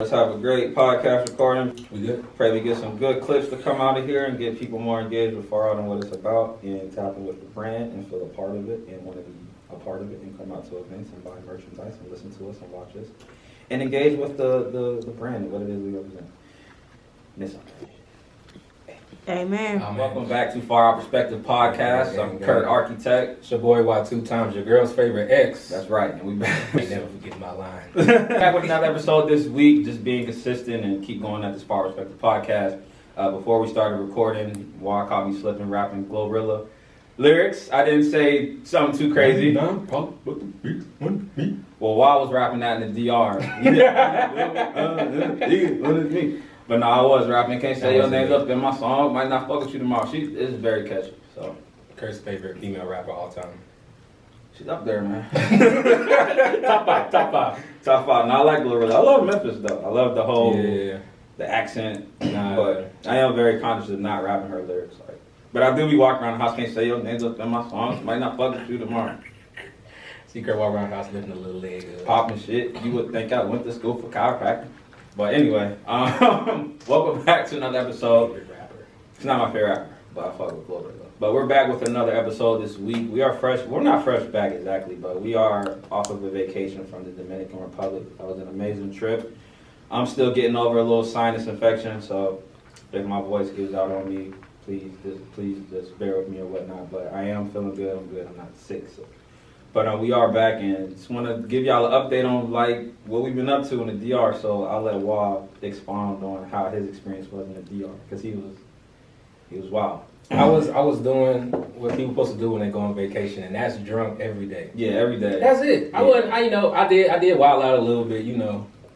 Let's have a great podcast recording. We good? Pray we get some good clips to come out of here and get people more engaged with far out on what it's about and tap in with the brand and feel a part of it and want to be a part of it and come out to events and buy merchandise and listen to us and watch us and engage with the brand and what it is we represent. Miss Amen. Welcome back to Far Out Perspective Podcast. I'm Kurt Architect. It's your boy Y2 times your girl's favorite ex. That's right, and we back. I never forget my line. Back with another episode this week, just being consistent and keep going at this Far Out Perspective Podcast. Before we started recording, Wall caught me slipping, rapping Glorilla lyrics. I didn't say something too crazy. Well, Wall was rapping that in the DR. But no, I was rapping. Can't say your name up in my song. Might not fuck with you tomorrow. She is very catchy. So Kurt's favorite female rapper all time. she's up there, man. Top five. Top five. No, I like Glorilla. I love Memphis though. I love the whole the accent. Nah, but I am very conscious of not rapping her lyrics. Like, but I do be walking around the house. Can't say your name up in my songs. Might not fuck with you tomorrow. See Kurt walk around the house lifting a little leg up. Popping shit. You would think I went to school for chiropractic. But anyway, welcome back to another episode. Favorite rapper. It's not my favorite rapper, but I fuck with Glorilla. But we're back with another episode this week. We are fresh. We're not fresh back exactly, but we are off of a vacation from the Dominican Republic. That was an amazing trip. I'm still getting over a little sinus infection, so if my voice gives out on me, please just bear with me or whatnot. But I am feeling good. I'm good. I'm not sick. So. But we are back, and just want to give y'all an update on like what we've been up to in the DR. So I'll let Wall expound on how his experience was in the DR because he was wild. I was doing what people supposed to do when they go on vacation, and that's drunk every day. Yeah, every day. That's it. Yeah. I did wild out a little bit,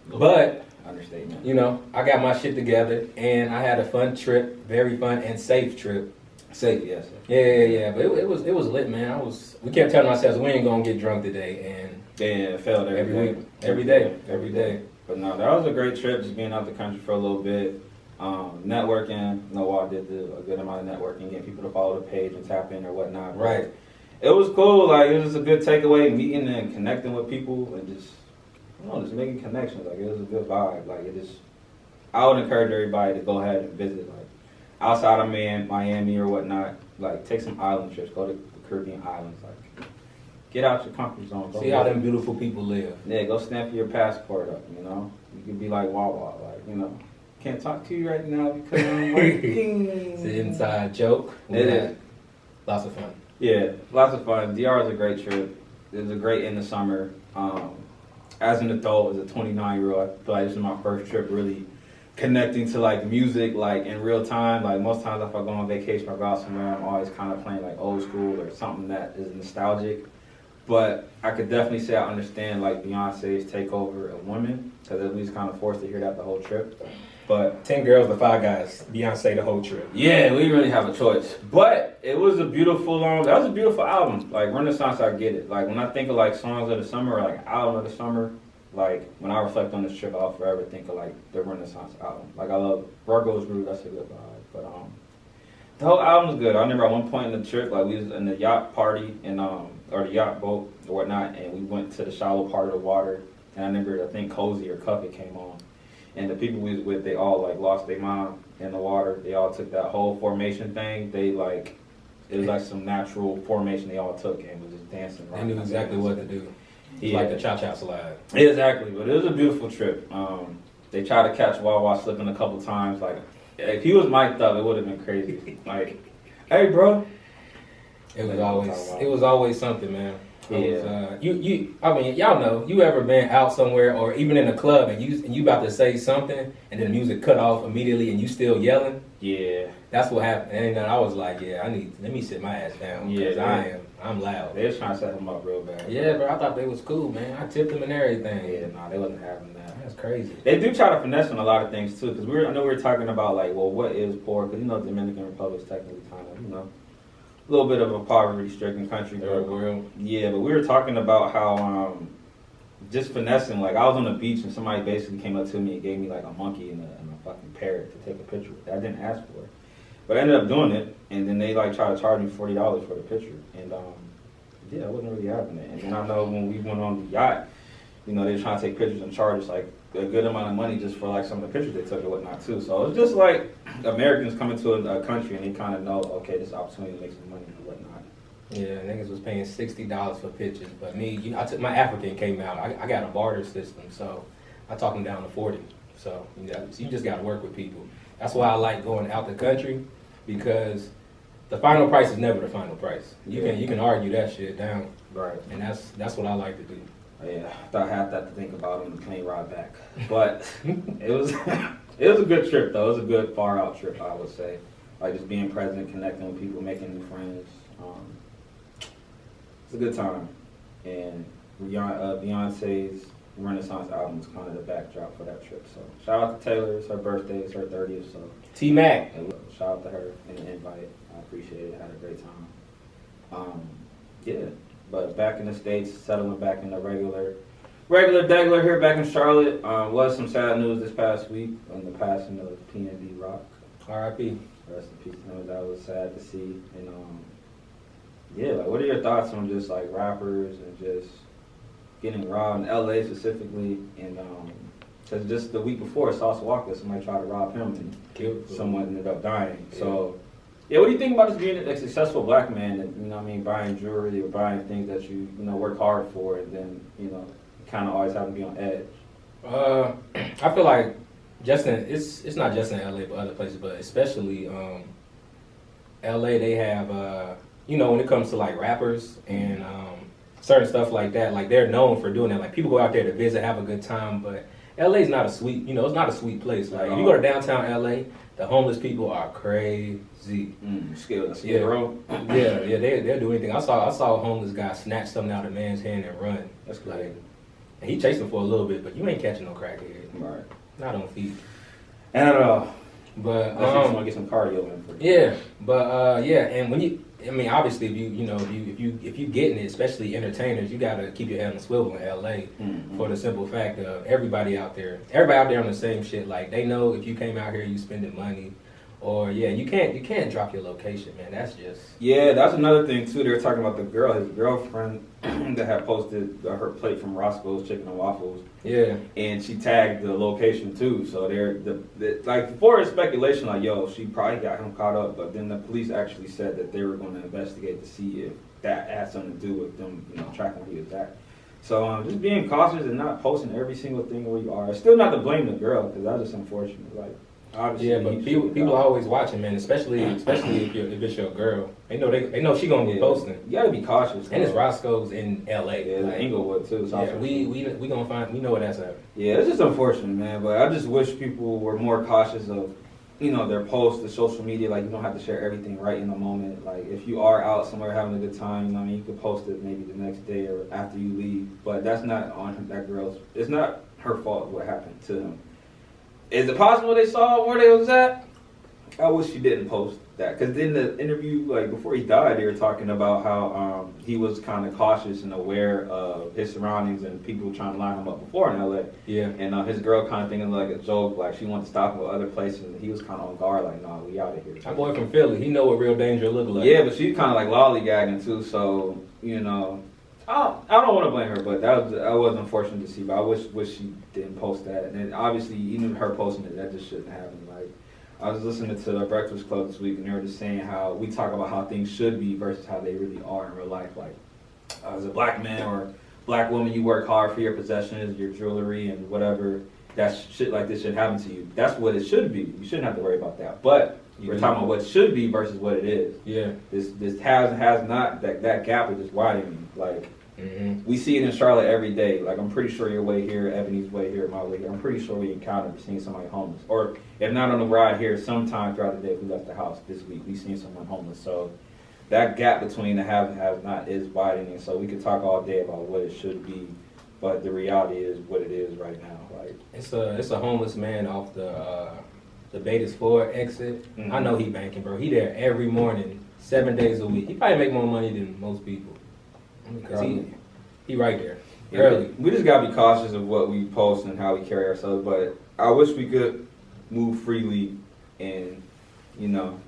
but Understatement. I got my shit together, and I had a fun trip, very fun and safe trip. Safe, yes. Yeah. But it was lit, man. We kept telling ourselves we ain't gonna get drunk today, and Yeah, it felt every week. Every day. But no, that was a great trip, just being out the country for a little bit. Networking. I did a good amount of networking, getting people to follow the page and tap in or whatnot. Right. It was cool. Like, it was just a good takeaway, meeting and connecting with people and just making connections. Like, it was a good vibe. Like, I would encourage everybody to go ahead and visit, like, outside of Miami or whatnot. Like, take some island trips. Go to the Caribbean islands. Like, get out your comfort zone. See how them beautiful people live. Yeah, go stamp your passport up, You could be like Wawa, like, can't talk to you right now because I'm working. It's an inside joke. It is. Lots of fun. Yeah, lots of fun. DR is a great trip. It was a great end of summer. As an adult, as a 29-year-old, I feel like this is my first trip really connecting to like music like in real time. Like most times if I go on vacation or go out somewhere, I'm always kind of playing like old school or something that is nostalgic. But I could definitely say I understand like Beyonce's takeover of women because we was kind of forced to hear that the whole trip. But 10 girls to 5 guys. Beyonce the whole trip. yeah, we really have a choice. But it was a beautiful that was a beautiful album. Like Renaissance, I get it. Like when I think of like songs of the summer or like album of the summer, like when I reflect on this trip, I'll forever think of like the Renaissance album. Like I love Virgo's Groove, that's a good vibe. But the whole album's good. I remember at one point in the trip, like we was in the yacht party and or the yacht boat or whatnot, and we went to the shallow part of the water. And I remember I think Cozy or Cuffit came on. And the people we was with, they all like lost their mind in the water. They all took that whole formation thing. It was like some natural formation they all took and was just dancing. They knew exactly what to do. It's like the cha-cha slide. Exactly, but it was a beautiful trip. They tried to catch Wawa slipping a couple times. Like, if he was mic'd up, it would have been crazy. Like, hey, bro. It was always something, man. Yeah. Y'all know, you ever been out somewhere or even in a club and you about to say something and then the music cut off immediately and you still yelling? Yeah. That's what happened. And then I was like, let me sit my ass down because I'm loud. They was trying to set him up real bad. Yeah, bro, I thought they was cool, man. I tipped them and everything. Yeah, nah, they wasn't having that. That's crazy. They do try to finesse on a lot of things too, because I know we were talking about like, well, what is poor? Because Dominican Republic's technically kind of, a little bit of a poverty-stricken country. Third world. Yeah, but we were talking about how just finessing. Like I was on the beach and somebody basically came up to me and gave me like a monkey and a fucking parrot to take a picture with. I didn't ask for it, but I ended up doing it. And then they like tried to charge me $40 for the picture. And I wasn't really having it. And then I know when we went on the yacht, you know, they were trying to take pictures and charge us like a good amount of money just for like some of the pictures they took and whatnot too. So it's just like Americans coming to a country and they kind of know, okay, this opportunity to make some money and whatnot. Yeah, niggas was paying $60 for pictures, but me, you know, I took my African came out. I got a barter system, so I talked them down to 40. So you just got to work with people. That's why I like going out the country, because the final price is never the final price. You can argue that shit down, Right. and that's what I like to do. Yeah, I thought I had that to think about on the plane ride back, but it was a good trip though. It was a good far out trip, I would say. Like just being present, connecting with people, making new friends. It's a good time, and Beyonce's Renaissance album is kind of the backdrop for that trip. So shout out to Taylor. It's her birthday. It's her 30th. So T-Mac. Shout out to her and the invite. I appreciate it. Had a great time. Yeah. But back in the States, settling back in the regular degular here back in Charlotte. Was some sad news this past week on the passing of PNB Rock. R.I.P. Rest in peace. That was sad to see. And yeah, like what are your thoughts on just like rappers and just getting robbed in LA specifically? And because just the week before, Sauce Walker, somebody tried to rob him and Killed someone ended up dying. Yeah. So. Yeah, what do you think about just being a successful black man and, you know what I mean, buying jewelry or buying things that you know, work hard for and then, you know, kind of always have to be on edge? I feel like it's not just in LA but other places, but especially LA, they have, you know, when it comes to like rappers and certain stuff like that, like they're known for doing that. Like people go out there to visit, have a good time, but LA's not a sweet, you know, it's not a sweet place. Like if you go to downtown LA, the homeless people are crazy. Skid Row. Yeah, they'll do anything. I saw a homeless guy snatch something out of a man's hand and run. That's crazy. Like, and he chased him for a little bit, but you ain't catching no crackhead. Right. Not on feet. And I don't know. But I just want to get some cardio in for you. yeah, but yeah, and when you, I mean, obviously, if you getting it, especially entertainers, you gotta keep your head on the swivel in LA for the simple fact of everybody out there on the same shit. Like they know if you came out here, you spending money, or you can't drop your location, man. That's just that's another thing too. They were talking about his girlfriend that had posted her plate from Roscoe's Chicken and Waffles. Yeah, and she tagged the location too. So they're like before it's speculation, like she probably got him caught up. But then the police actually said that they were going to investigate to see if that had something to do with them, you know, tracking where he was at. So just being cautious and not posting every single thing where you are. It's still not to blame the girl because that's just unfortunate. Like obviously, yeah, but people are always watching, man. Especially if it's your girl. They know she gonna be posting. You gotta be cautious. And it's Roscoe's in L.A. Yeah, like, Inglewood too. So yeah, we gonna find. We know what that's at. Yeah, it's just unfortunate, man. But I just wish people were more cautious of, you know, their posts, the social media. Like you don't have to share everything right in the moment. Like if you are out somewhere having a good time, you know what I mean, you could post it maybe the next day or after you leave. But that's not on that girl's. It's not her fault what happened to him. Is it possible they saw where they was at? I wish she didn't post that. Because in the interview, like before he died, they were talking about how he was kind of cautious and aware of his surroundings and people trying to line him up before in LA. Yeah. And his girl kind of thinking like a joke, like she wanted to stop him with other places, and he was kind of on guard, like, "Nah, we out of here." My boy from Philly, he know what real danger look like. Yeah, but she's kind of like lollygagging too. So you know, I don't want to blame her, but that was unfortunate to see. But I wish she didn't post that. And then obviously, even her posting it, that just shouldn't happen. Like I was listening to the Breakfast Club this week, and they were just saying how we talk about how things should be versus how they really are in real life. Like as a black man or black woman, you work hard for your possessions, your jewelry, and whatever. That shit like this should happen to you. That's what it should be. You shouldn't have to worry about that. But we're talking about what it should be versus what it is. Yeah. This has not, that gap is just widening. Like, we see it in Charlotte every day. Like, I'm pretty sure your way here, Ebony's way here, my way here. I'm pretty sure we encountered seeing somebody homeless. Or, if not on the ride here, sometime throughout the day, if we left the house this week, we seen someone homeless. So, that gap between the have and have not is widening. So, we could talk all day about what it should be. But the reality is what it is right now. Like, it's a homeless man off the Betas 4 exit. I know he banking, bro. He there every morning, 7 days a week. He probably make more money than most people. Because he right there. Yeah, early. We just gotta be cautious of what we post and how we carry ourselves. But I wish we could move freely and, you know,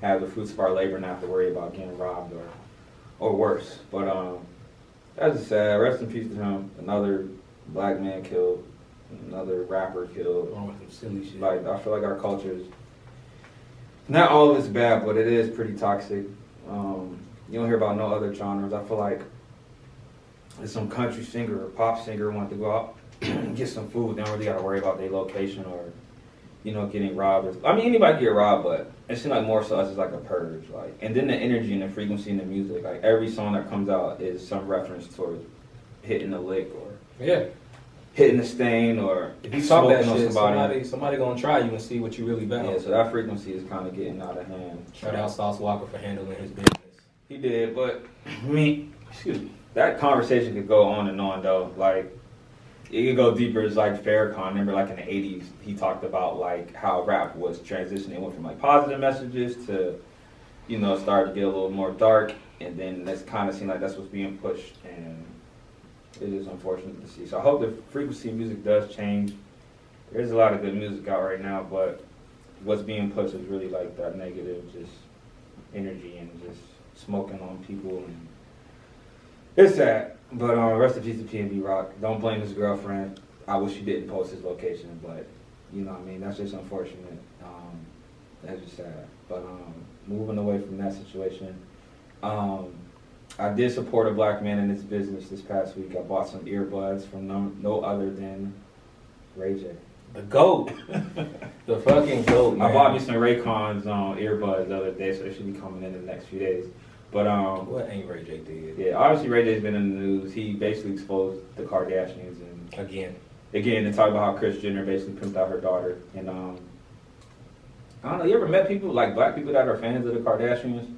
have the fruits of our labor and not have to worry about getting robbed or worse. But that's just sad. Rest in peace to him. Another black man killed, another rapper killed. Wrong with some silly shit. Like, I feel like our culture is, not all of it's bad, but it is pretty toxic. You don't hear about no other genres. I feel like if some country singer or pop singer want to go out and get some food, they don't really got to worry about their location or, you know, getting robbed. I mean, anybody can get robbed, but it seems like more so us is like a purge. Like, and then the energy and the frequency in the music. Like, every song that comes out is some reference towards hitting a lick or hitting a stain, or if you talk that shit, somebody. somebody gonna try you and see what you really about. Yeah, so that frequency is kind of getting out of hand. Shout out Sauce Walker for handling his business. He did, but excuse me, that conversation could go on and on though. Like, it could go deeper. It's like Farrakhan. Remember, like in the '80s, he talked about like how rap was transitioning. It went from like positive messages to, you know, start to get a little more dark, and then that's kind of seemed like that's what's being pushed, and it is unfortunate to see. So I hope the frequency of music does change. There's a lot of good music out right now, but what's being pushed is really like that negative, just energy and just smoking on people, and it's sad. But rest in peace to PNB Rock. Don't blame his girlfriend. I wish he didn't post his location, but you know what I mean, that's just unfortunate. That's just sad. But moving away from that situation, I did support a black man in his business this past week. I bought some earbuds from no other than Ray J. The GOAT. The fucking GOAT, man. I bought me some Raycons earbuds the other day, so they should be coming in the next few days. But what ain't Ray J did? Yeah, obviously Ray J's been in the news. He basically exposed the Kardashians and again, and talked about how Kris Jenner basically pimped out her daughter. And I don't know. You ever met people like black people that are fans of the Kardashians?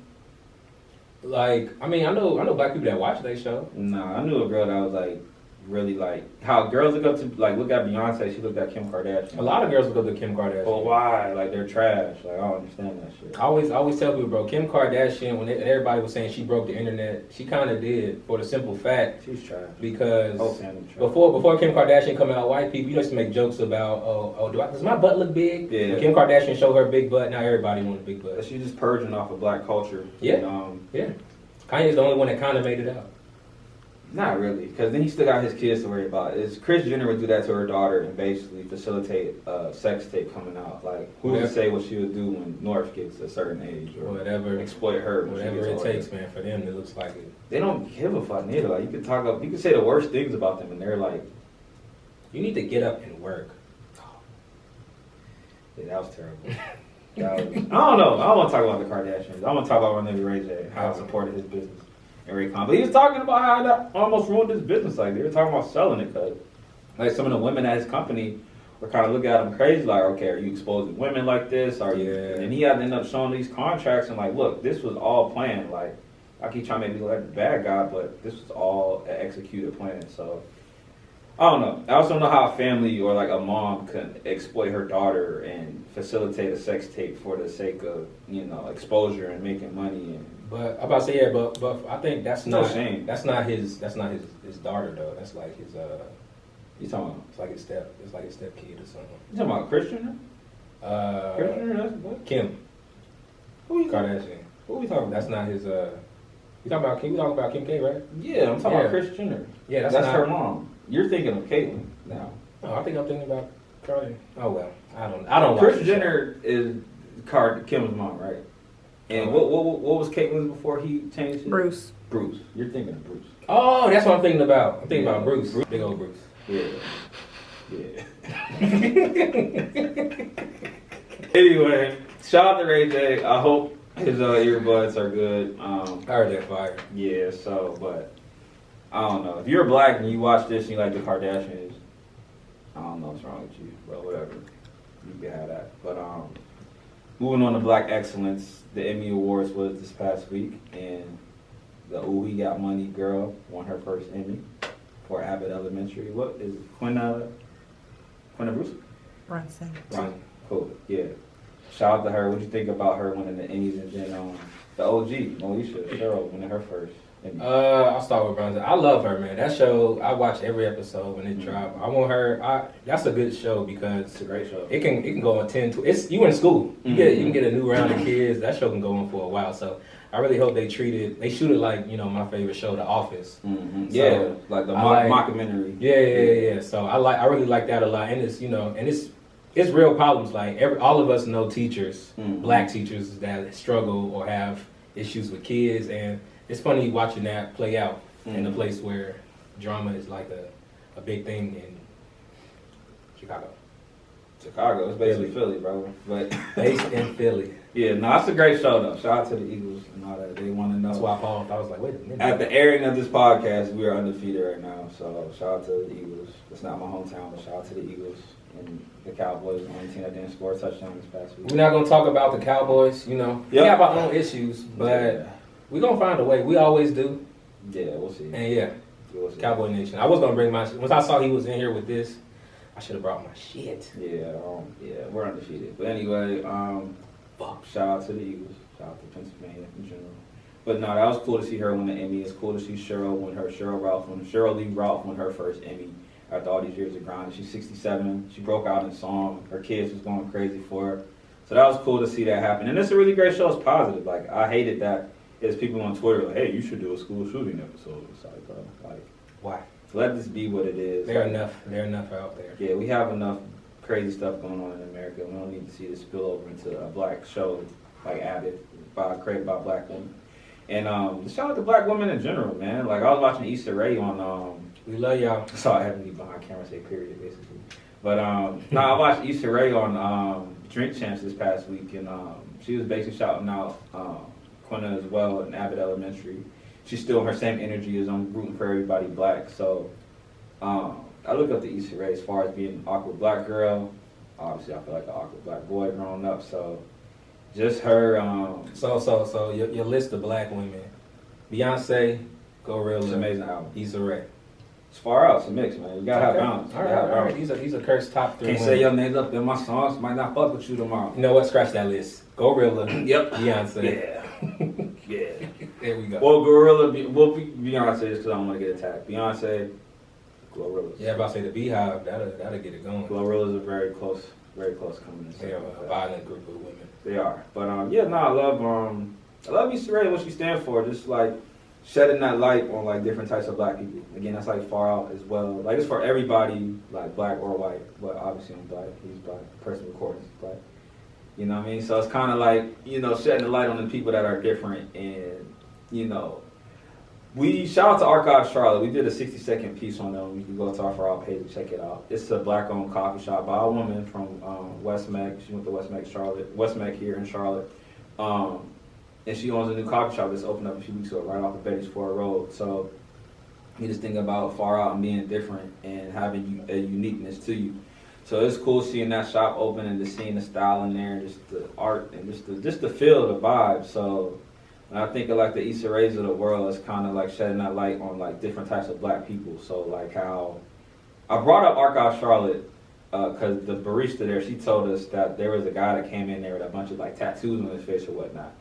Like, I mean, I know black people that watch their show. Nah, I knew a girl that was like really like how girls look up to like look at Beyonce. She looked at Kim Kardashian. A lot of girls look up to Kim Kardashian. But why? Like, they're trash. Like, I don't understand that shit. I always tell people, bro, Kim Kardashian, when everybody was saying she broke the internet, she kind of did, for the simple fact. She's trash. Because trash. before Kim Kardashian come out, white people used to make jokes about, does my butt look big? Yeah. When Kim Kardashian showed her big butt, now everybody wants a big butt. But she's just purging off of black culture. Yeah. And, yeah. Kanye's the only one that kind of made it out. Not really, because then he still got his kids to worry about. Kris Jenner would do that to her daughter and basically facilitate a sex tape coming out. Like, who's to say what she would do when North gets a certain age, or whatever, exploit her, whatever it takes, man. For them, it looks like it. They don't give a fuck neither. Like, you can say the worst things about them, and they're like, you need to get up and work. Yeah, that was terrible. I don't know. I don't want to talk about the Kardashians. I want to talk about my nigga Ray J, how I supported his business. And Raycon. But he was talking about how that almost ruined his business. Like, they were talking about selling it, because like some of the women at his company were kind of looking at him crazy, like, okay, are you exposing women like this? Are you? And he had to end up showing these contracts and like, look, this was all planned. Like, I keep trying to make me look like the bad guy, but this was all an executed plan. So I don't know. I also don't know how a family or like a mom can exploit her daughter and facilitate a sex tape for the sake of, you know, exposure and making money. And but I'm about to say, yeah, but I think that's not shame. That's not his daughter though. That's like his you talking about? It's like his step kid or something. You talking about Christian? Christian, that's what? Kim. Who you Kardashian. Who we talking about? That's not his. You talking about Kim? You talking about Kim K, right? Yeah, I'm talking about Kris Jenner. Yeah, that's her mom. You're thinking of Caitlyn now. Oh, I think I'm thinking about Cardi. Oh well, I don't. Kris Jenner is Kim's mom, right? And what was Caitlyn's before he changed it? Bruce. Bruce. You're thinking of Bruce. Oh, that's what I'm thinking about. I'm thinking about Bruce. Big old Bruce. Yeah. Anyway, shout out to Ray J. I hope his earbuds are good. I heard that fire. Yeah, so, but I don't know. If you're black and you watch this and you like the Kardashians, I don't know what's wrong with you, but whatever. You can have that. But moving on to Black Excellence, the Emmy Awards was this past week, and the Ooh He Got Money girl won her first Emmy for Abbott Elementary. What is it? Quinna Bruce? Brunson. Right. Cool. Yeah. Shout out to her. What do you think about her winning the Emmys, and then the OG, Moesha Cheryl, winning her first Emmy? I'll start with Brunson. I love her, man. That show, I watch every episode when it drops. I want her. That's a good show because It's a great show. it can go on 10 to. It's you in school. You can get a new round of kids. That show can go on for a while. So I really hope they shoot it like, you know, my favorite show, The Office. Mm-hmm. So, Yeah, like the mockumentary. Yeah. So I really like that a lot, and it's, you know, and it's real problems. Like all of us know teachers, black teachers that struggle or have issues with kids, and it's funny watching that play out in a place where drama is like a big thing in Chicago. Chicago, it's basically Philly, bro. But Based in Philly. yeah, no, it's a great show though. Shout out to the Eagles and all that. They want to know. That's why I paused. I was like, wait a minute. At the airing of this podcast, we are undefeated right now. So shout out to the Eagles. It's not my hometown, but shout out to the Eagles and the Cowboys. The only team that didn't score a touchdown this past week. We're not gonna talk about the Cowboys. You know, we have our own issues, but we're gonna find a way. We always do. Yeah, we'll see. And yeah, We'll see. Cowboy Nation. I was gonna bring my. Once I saw he was in here with this, I should have brought my shit. Yeah, we're undefeated. But anyway, shout out to the Eagles. Shout out to Pennsylvania in general. But no, that was cool to see her win the Emmy. It's cool to see Cheryl Lee Ralph win her first Emmy after all these years of grinding. She's 67. She broke out in song. Her kids was going crazy for her. So that was cool to see that happen. And it's a really great show. It's positive. Like, I hated that there's people on Twitter like, hey, you should do a school shooting episode. It's like, bro, like, Why? let this be what it is. They're enough out there. Yeah, we have enough crazy stuff going on in America. We don't need to see this spill over into a black show like Abbott, created by black women. And shout out to black women in general, man. Like, I was watching Issa Rae on We love y'all. sorry, I haven't been behind camera say period basically. But no, I watched Issa Rae on Drink Champs this past week, and she was basically shouting out Quinna as well in Abbott Elementary. She's still her same energy as I'm rooting for everybody black. So I look up to Issa Rae as far as being an awkward black girl. Obviously, I feel like an awkward black boy growing up. So just her. So your list of black women: Beyonce, It's an Glorilla, amazing album. Issa Rae. It's far out. It's a mix, man. You gotta have balance. All right. These are cursed top 3. Can't say your names up in my songs. Might not fuck with you tomorrow. You know what? Scratch that list. Glorilla. Yep. Beyonce. Yeah. Yeah. There we go. Well, Beyonce is because I don't want to get attacked. Beyonce, Glorilla. Yeah, if I say the Beehive, that'll get it going. Glorilla's a very close coming. They are a violent group of women. They are. But I love Issa Rae, what she stands for. Just like shedding that light on like different types of black people. Again, that's like far out as well. Like, it's for everybody, like black or white. But obviously I'm black. He's black. The person recording is black. You know what I mean? So it's kind of like, you know, shedding the light on the people that are different. And, you know, we shout out to Archive Charlotte. We did a 60-second piece on them. You can go to our For All page and check it out. It's a black-owned coffee shop by a woman from West Mac. She went to West Mac here in Charlotte. And she owns a new coffee shop that's opened up a few weeks ago right off of Betty's Ford Road. So you just think about far out and being different and having a uniqueness to you. So it's cool seeing that shop open and just seeing the style in there and just the art and just the feel, the vibe. So when I think of like the Issa Raes of the world, it's kind of like shedding that light on like different types of black people. So like how I brought up Archive Charlotte because the barista there, she told us that there was a guy that came in there with a bunch of like tattoos on his face or whatnot,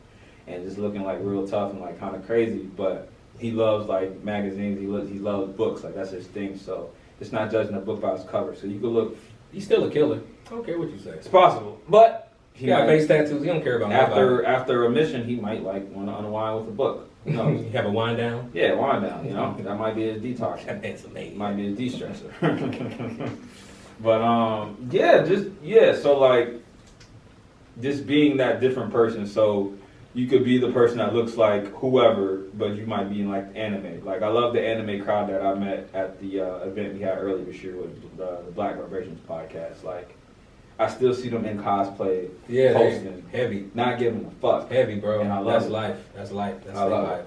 and just looking like real tough and like kind of crazy. But he loves like magazines. He loves books. Like, that's his thing. So it's not judging a book by its cover. So you could look. He's still a killer. I don't care what you say. It's possible, but he got face tattoos. He don't care about nobody. After a mission, he might like want to unwind with a book. You know, you have a wind down. Yeah, wind down. You know, that might be his detox. That's amazing. Might be his de-stressor. But So like, just being that different person. So you could be the person that looks like whoever, but you might be in like anime. Like, I love the anime crowd that I met at the event we had earlier this year with the Black Vibrations podcast. Like, I still see them in cosplay, posting, heavy, not giving a fuck. Heavy, bro. And I love life. That's life. That's life.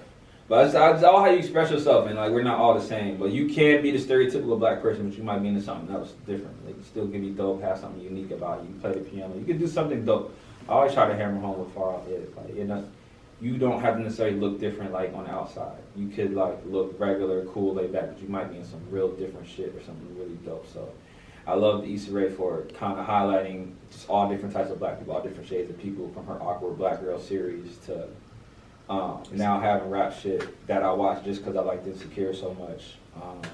But it's all how you express yourself, and like, we're not all the same. But you can be the stereotypical black person, but you might be into something else different. Like, you still can be dope, have something unique about you. You play the piano, you can do something dope. I always try to hammer home with far out is like, you don't have to necessarily look different like on the outside. You could like look regular, cool, laid back, but you might be in some real different shit or something really dope. So I love the Issa Rae for kind of highlighting just all different types of black people, all different shades of people, from her Awkward Black Girl series to now having rap shit that I watch just because I like Insecure so much.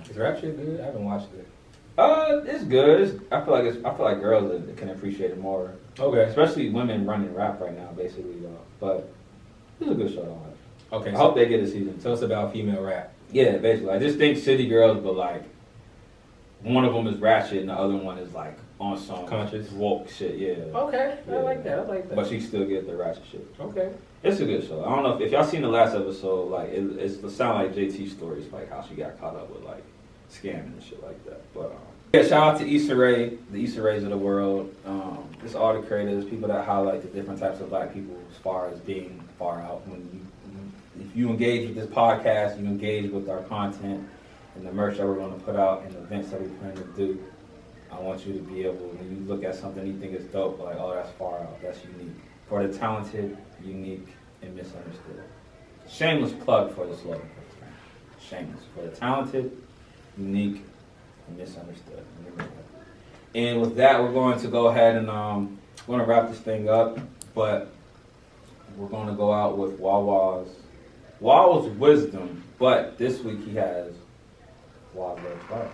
Is rap shit good? I haven't watched it. It's good. I feel like girls can appreciate it more. Okay. Especially women running rap right now, basically, though. But it's a good show to watch. Okay. I hope they get a season 2. So it's about female rap. Yeah, basically. I just think City Girls, but like one of them is ratchet and the other one is like on some Conscious. woke shit. Yeah. Okay. Yeah. I like that. But she still get the ratchet shit. Okay. It's a good show. I don't know if y'all seen the last episode. Like it sound like JT's stories, like how she got caught up with like scamming and shit like that. But yeah, shout out to Issa Rae, the Issa Raes of the world. Just all the creators, people that highlight the different types of black people as far as being far out. If you engage with this podcast, you engage with our content and the merch that we're going to put out and the events that we plan to do. I want you to be able, when you look at something you think is dope, like, oh, that's far out, that's unique. For the talented, unique, and misunderstood. Shameless plug for the slogan. Shameless. For the talented, unique, and misunderstood. And with that, we're going to go ahead and we're going to wrap this thing up, but we're going to go out with Wawa's wisdom, but this week he has Wawa's red flag.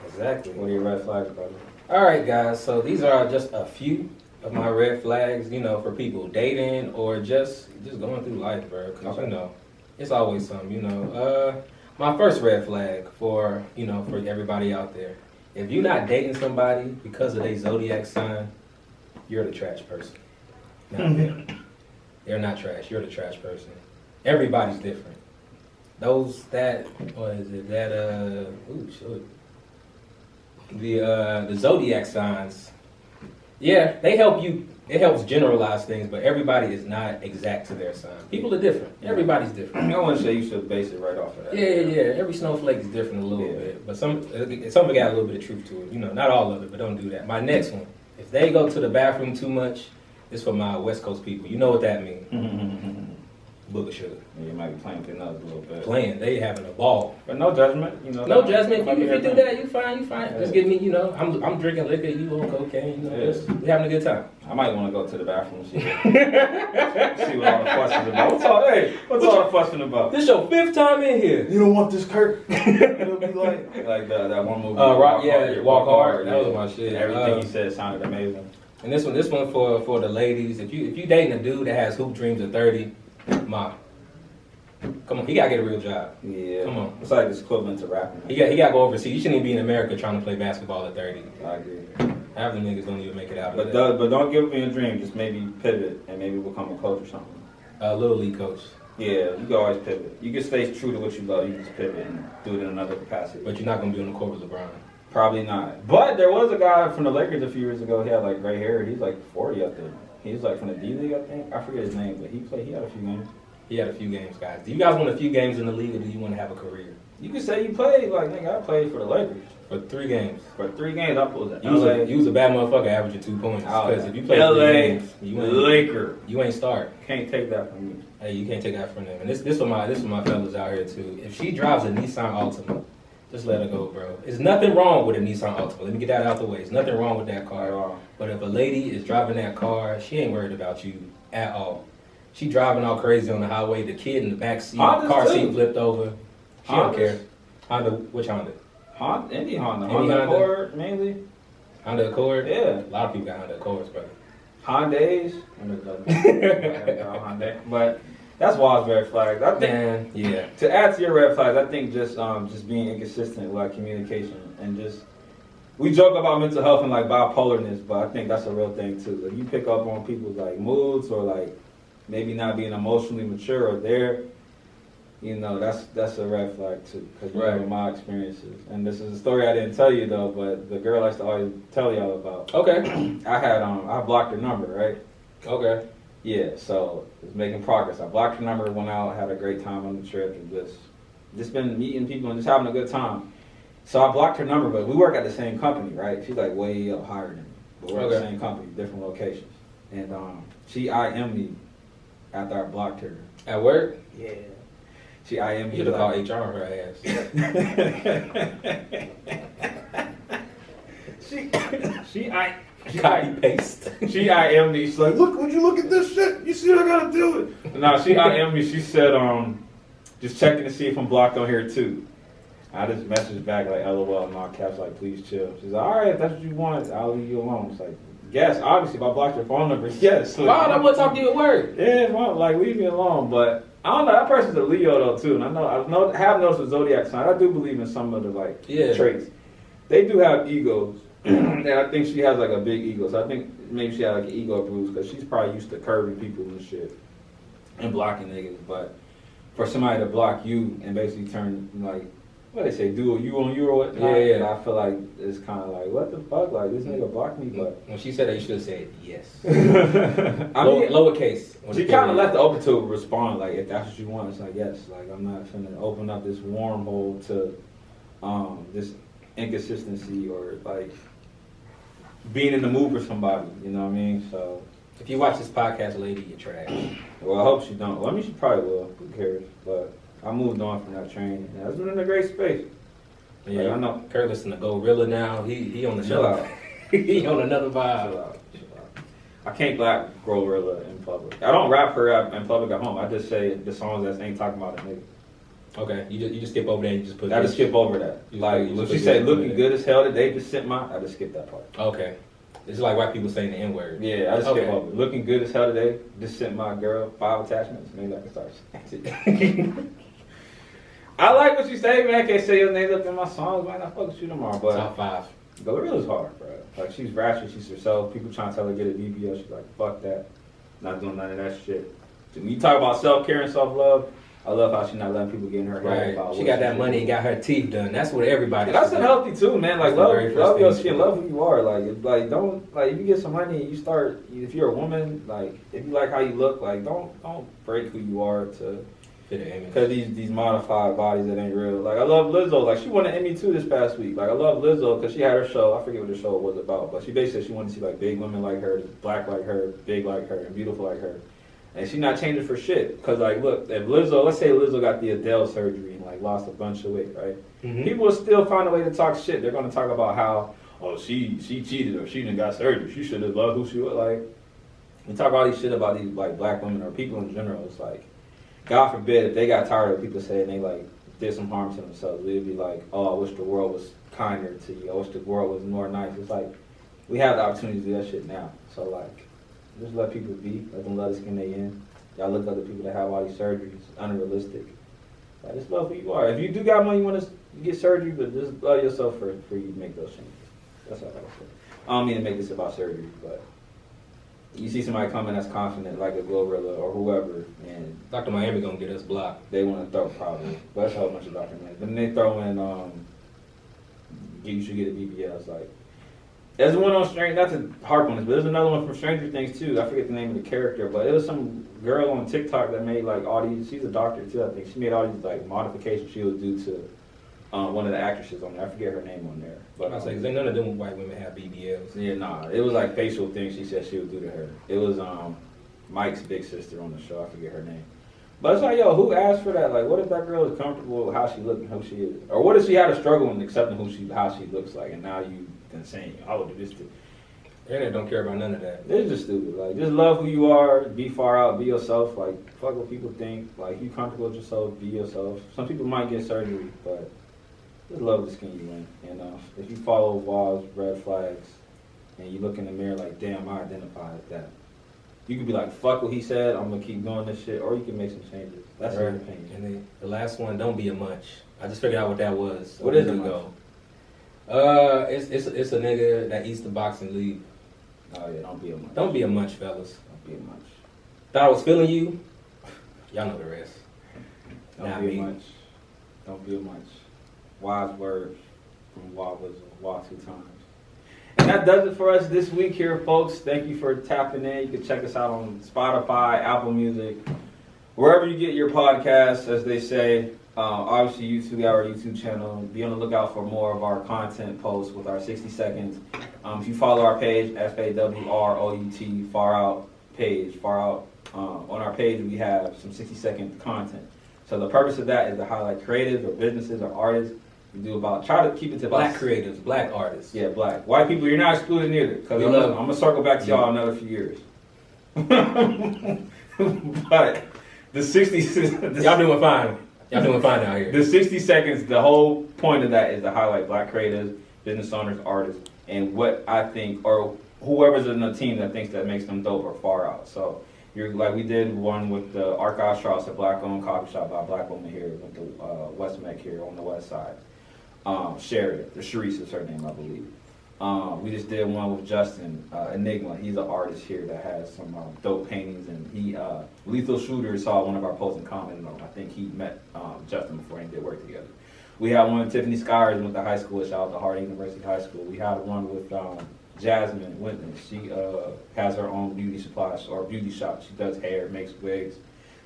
Exactly. What are your red flags, brother? All right, guys. So these are just a few of my red flags, you know, for people dating or just going through life, bro. Because, you know, it's always something, you know. My first red flag for everybody out there. If you're not dating somebody because of their zodiac sign, you're the trash person. Not them. They're not trash. You're the trash person. Everybody's different. The zodiac signs, yeah, they help you. It helps generalize things, but everybody is not exact to their sign. People are different. Everybody's different. I want to say you should base it right off of that. Yeah. Every snowflake is different a little bit, but some got a little bit of truth to it. You know, not all of it, but don't do that. My next one, if they go to the bathroom too much, it's for my West Coast people. You know what that means. Book of sugar. Yeah, you might be playing with nuts a little bit. They having a ball. But no judgment, you know. No judgment. If you do that, you fine. Yeah. Just give me, you know, I'm drinking liquor, you on cocaine, you know, we having a good time. I might want to go to the bathroom and see what all the fuss is about. What's all the fussing about? This your 5th time in here. You don't want this, Kurt. It'll be like that one movie. Walk Hard. That was my shit. Everything he said sounded amazing. And this one for the ladies. If you dating a dude that has hoop dreams at 30, come on, he gotta get a real job. Yeah. Come on. It's like it's equivalent to rapping. He gotta go overseas. You shouldn't even be in America trying to play basketball at 30. I agree. Half the niggas don't even make it out of But that. but don't give me a dream. Just maybe pivot and maybe become a coach or something. Little league coach. Yeah, you can always pivot. You can stay true to what you love. You can just pivot and do it in another capacity. But you're not gonna be on the court with LeBron. Probably not. But there was a guy from the Lakers a few years ago. He had like gray hair. He's like 40, I think. He's like from the D League, I think. I forget his name, but he had a few games. He had a few games, guys. Do you guys want a few games in the league, or do you want to have a career? You can say you played, like, nigga, I played for the Lakers. For 3 games. For 3 games, I played. You was a bad motherfucker averaging 2 points. Because if you play LA 3 games, you ain't start. Can't take that from me. Hey, you can't take that from them. And this for my fellas out here too. If she drives a Nissan Altima, just let her go, bro. There's nothing wrong with a Nissan Altima. Let me get that out the way. There's nothing wrong with that car at all. But if a lady is driving that car, she ain't worried about you at all. She driving all crazy on the highway. The kid in the back seat, car seat flipped over. She don't care. Honda, which Honda? Any Honda. Honda Accord, mainly. Honda Accord? Yeah. A lot of people got Honda Accords, brother. Hondas. But that's Wall's red flags. I think, to add to your red flags, I think just being inconsistent with like communication and just, we joke about mental health and like bipolarness, but I think that's a real thing too. If you pick up on people's like moods or like maybe not being emotionally mature or there, you know, that's a red flag too. Because you know my experiences. And this is a story I didn't tell you though, but the girl I used to always tell y'all about. Okay. I blocked her number, right? Okay. Yeah, so it's making progress. I blocked her number, went out, had a great time on the trip, and just been meeting people and just having a good time. So I blocked her number, but we work at the same company, right? She's like way up higher than me. But we're at the same company, different locations. And she IM'd me after I blocked her. At work? Yeah. She IM'd me. You should have called HR on her ass. Copy paste. She IM'd me. She's like, look, would you look at this shit? You see what I gotta do it. No, she IM'd me. She said, just checking to see if I'm blocked on here too. I just messaged back like, LOL, in all caps, like, please chill. She's like, all right, if that's what you want, I'll leave you alone. It's like, yes, obviously, if I blocked your phone number, yes. Why would I want to talk to you at work? Yeah, well, like, leave me alone. But I don't know. That person's a Leo though too, and I have noticed with zodiac sign. I do believe in some of the like traits. They do have egos, and I think she has like a big ego. So I think maybe she had like an ego bruise because she's probably used to curving people and shit and blocking niggas. But for somebody to block you and basically turn like what they say, do a you on you or whatnot. Yeah. I feel like it's kind of like what the fuck, like this nigga blocked me. But when she said that, you should have said yes. I mean, lowercase. She kind of left it open to respond, like if that's what you want. It's like yes, like I'm not finna open up this wormhole to this inconsistency or like being in the mood for somebody. You know what I mean? So if you watch this podcast, lady, you're trash. Well, I hope she don't. Well, I mean, she probably will. Who cares? But I moved on from that train. And it's been in a great space. Yeah, like, I know. Kurt listen to Glorilla now. He on the Chill show. out. He on another vibe. Chill out. I can't rap Glorilla in public. I don't rap her in public at home. I just say the songs that ain't talking about a nigga. Okay, you just skip over that and you just put. I just skip over that. Like when she said looking good as hell today, just sent my. I just skip that part. Okay, it's like white people saying the N word. Yeah, I just skip over. Looking good as hell today. Just sent my girl 5 attachments. Maybe I can start. I like what you say, man. I can't say your name up in my songs. Might not fuck with you tomorrow, but top 5. Glorilla's hard, bro. Like she's ratchet, she's herself. People trying to tell her to get a DBL, she's like, fuck that. Not doing none of that shit. So when you talk about self-care and self-love, I love how she's not letting people get in her head. Right. She got that money and got her teeth done. That's what everybody. That's unhealthy too, man. Like love your skin, love who you are. Like don't like if you get some money, you start. If you're a woman, like if you like how you look, like don't break who you are to. Because these modified bodies that ain't real. Like I love Lizzo. Like she won an Emmy too this past week. Like I love Lizzo because she had her show. I forget what the show was about, but she basically said she wanted to see like big women like her, black like her, big like her, and beautiful like her. And she not changing for shit. Because like look, if Lizzo, let's say Lizzo got the Adele surgery and like lost a bunch of weight, right? Mm-hmm. People will still find a way to talk shit. They're gonna talk about how she cheated or she didn't got surgery. She should have loved who she was. Like we talk all these shit about these like black women or people in general. It's like. God forbid if they got tired of people saying they like did some harm to themselves, we'd be like, oh, I wish the world was kinder to you. I wish the world was more nice. It's like we have the opportunity to do that shit now. So like, just let people be. Let them love the skin they in. Y'all look at the people that have all these surgeries. It's unrealistic. Like, just love who you are. If you do got money, you want to get surgery, but just love yourself for you to make those changes. That's all I gotta say. I don't mean to make this about surgery, but. You see somebody coming that's confident, like a Glorilla or whoever, and Dr. Miami gonna get us blocked. They want to throw probably, but that's a whole bunch of Dr. Miami. Then they throw in, you should get a BBL. It's like there's one on Stranger, not to harp on this, but there's another one from Stranger Things too. I forget the name of the character, but it was some girl on TikTok that made like all these. She's a doctor too, I think. She made all these like modifications she would do to one of the actresses on there. I forget her name on there. But I was like, none of them white women have BBLs. Yeah, nah. It was like facial things she said she would do to her. It was Mike's big sister on the show. I forget her name. But it's like, yo, who asked for that? Like, what if that girl is comfortable with how she looks and who she is? Or what if she had a struggle in accepting how she looks like, and now you can say, I would do this too. The internet don't care about none of that. It's just stupid. Like, just love who you are, be far out, be yourself. Like, fuck what people think. Like, you comfortable with yourself, be yourself. Some people might get surgery, but just love the skin you in. And if you follow walls, red flags, and you look in the mirror like, damn, I identify as that. You could be like, fuck what he said, I'm gonna keep doing this shit, or you can make some changes. That's your opinion. And then the last one, don't be a munch. I just figured out what that was. What is a munch? It's a nigga that eats the box and leave. Oh yeah, don't be a munch. Don't be a munch, fellas. Don't be a munch. Thought I was feeling you? Y'all know the rest. Don't be a munch. Don't be a munch. Wise words from Wah Wizard, Wah 2 times. And that does it for us this week here, folks. Thank you for tapping in. You can check us out on Spotify, Apple Music, wherever you get your podcasts, as they say. Obviously, YouTube, our YouTube channel. Be on the lookout for more of our content posts with our 60 seconds. If you follow our page, FAWROUT, Far Out page, Far Out, on our page, we have some 60-second content. So the purpose of that is to highlight creatives or businesses or artists. We do try to keep it to black creatives, black artists. Yeah, black. White people, you're not excluded either. Because I'm going to circle back to y'all in another few years. But the 60... Y'all doing fine. Y'all doing fine out here. The 60 seconds, the whole point of that is to highlight black creatives, business owners, artists, and what I think, or whoever's in the team that thinks that makes them dope or far out. So You're like we did one with the Archive Strauss, a black-owned coffee shop by a black woman here with the West Mech here on the west side. Sherry, the Sharice is her name, I believe. We just did one with Justin Enigma. He's an artist here that has some dope paintings, and he Lethal Shooter saw one of our posts and commented on. I think he met Justin before and did work together. We had one with Tiffany Skyers with the high school. Shout out to Harding University High School. We had one with Jasmine Whitman. She has her own beauty supplies or beauty shop. She does hair, makes wigs.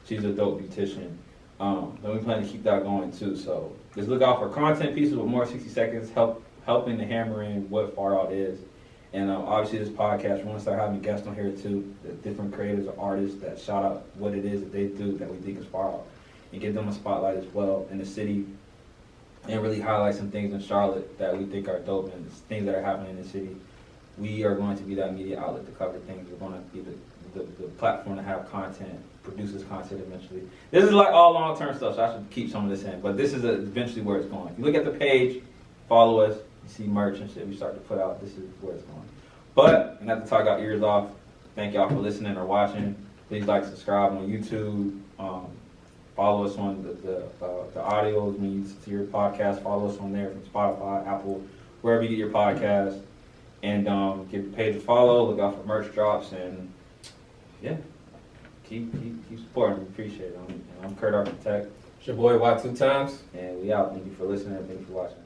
She's a dope beautician. And we plan to keep that going too. So just look out for content pieces with more 60 seconds, helping to hammer in what Far Out is. And obviously this podcast, we want to start having guests on here too, the different creators or artists that shout out what it is that they do that we think is Far Out, and give them a spotlight as well in the city, and really highlight some things in Charlotte that we think are dope and things that are happening in the city. We are going to be that media outlet to cover things. We're going to be the platform to have content, produces content eventually. This is like all long-term stuff, so I should keep some of this in. But this is eventually where it's going. If you look at the page, follow us, you see merch and shit we start to put out, this is where it's going. But, not to talk our ears off, thank y'all for listening or watching. Please like, subscribe on YouTube. Follow us on the audios when you see your podcast. Follow us on there from Spotify, Apple, wherever you get your podcast. And give the page a follow. Look out for merch drops. And yeah, keep supporting. We appreciate it. I'm Kurt Architect. It's your boy Y2 Times. And we out. Thank you for listening. Thank you for watching.